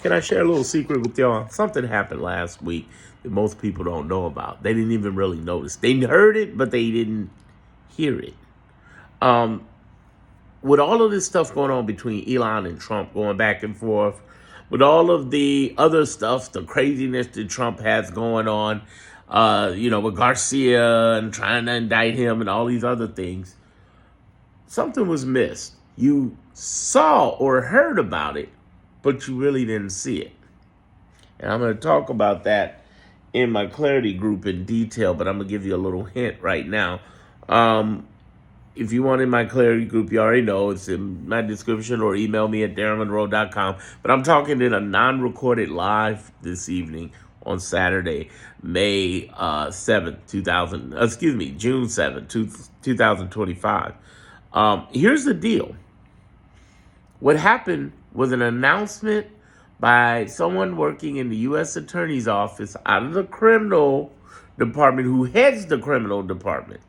Can I share a little secret with y'all? Something happened last week that most people don't know about. They didn't even really notice. They heard it, but they didn't hear it. Um, with all of this stuff going on between Elon and Trump, going back and forth, with all of the other stuff, the craziness that Trump has going on, with Garcia and trying to indict him and all these other things, something was missed. You saw or heard about it, but you really didn't see it. And I'm going to talk about that in my clarity group in detail, but I'm going to give you a little hint right now. If you want in my clarity group, you already know it's in my description, or email me at darrenmonroe.com. But I'm talking in a non-recorded live this evening on Saturday, May 7th, June 7th, 2025. Here's the deal. What happened was an announcement by someone working in the U.S. Attorney's Office out of the criminal department, who heads the criminal department.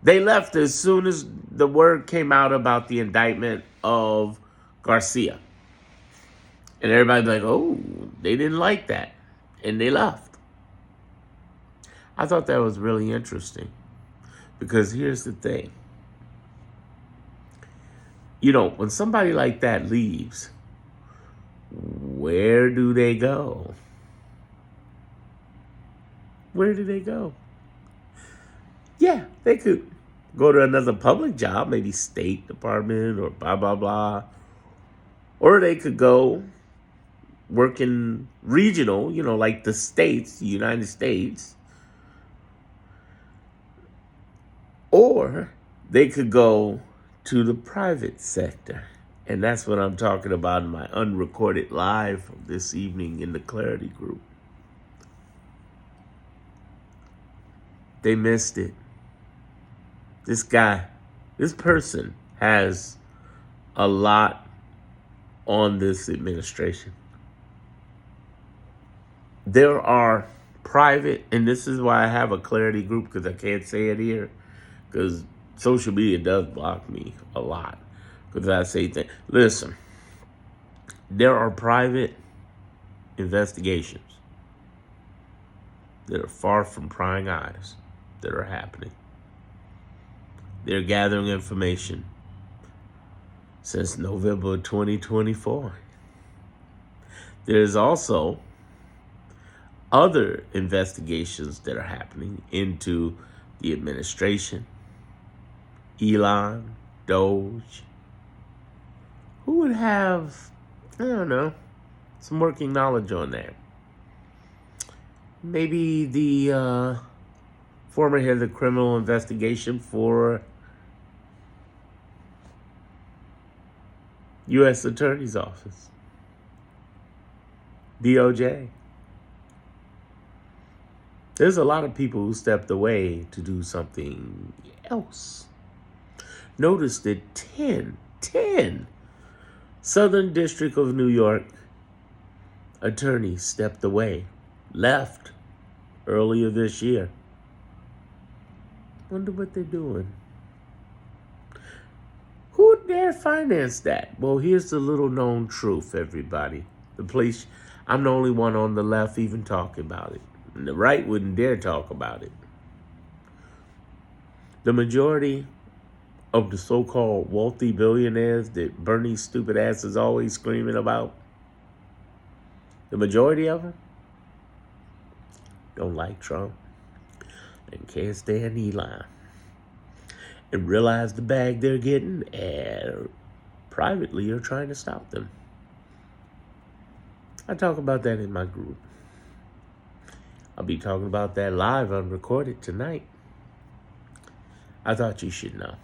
They left as soon as the word came out about the indictment of Garcia. And everybody's like, oh, they didn't like that. And they left. I thought that was really interesting. Because here's the thing. When somebody like that leaves, where do they go? Where do they go? Yeah, they could go to another public job, maybe State Department or blah, blah, blah. Or they could go work in regional, like the states, the United States. Or they could go to the private sector. And that's what I'm talking about in my unrecorded live this evening in the Clarity Group. They missed it. This person has a lot on this administration. There are private, and this is why I have a Clarity Group, because I can't say it here, because social media does block me a lot. Because I say things. Listen, there are private investigations that are far from prying eyes that are happening. They're gathering information since November 2024. There's also other investigations that are happening into the administration, Elon, Doge. Who would have, some working knowledge on that? Maybe the former head of the criminal investigation for U.S. Attorney's Office, DOJ. There's a lot of people who stepped away to do something else. Notice that 10 Southern District of New York attorneys stepped away, left earlier this year. Wonder what they're doing. Who would dare finance that? Well, here's the little known truth, everybody. I'm the only one on the left even talking about it. And the right wouldn't dare talk about it. The majority of the so-called wealthy billionaires that Bernie's stupid ass is always screaming about, the majority of them don't like Trump and can't stand Elon and realize the bag they're getting and privately are trying to stop them. I talk about that in my group. I'll be talking about that live unrecorded tonight. I thought you should know.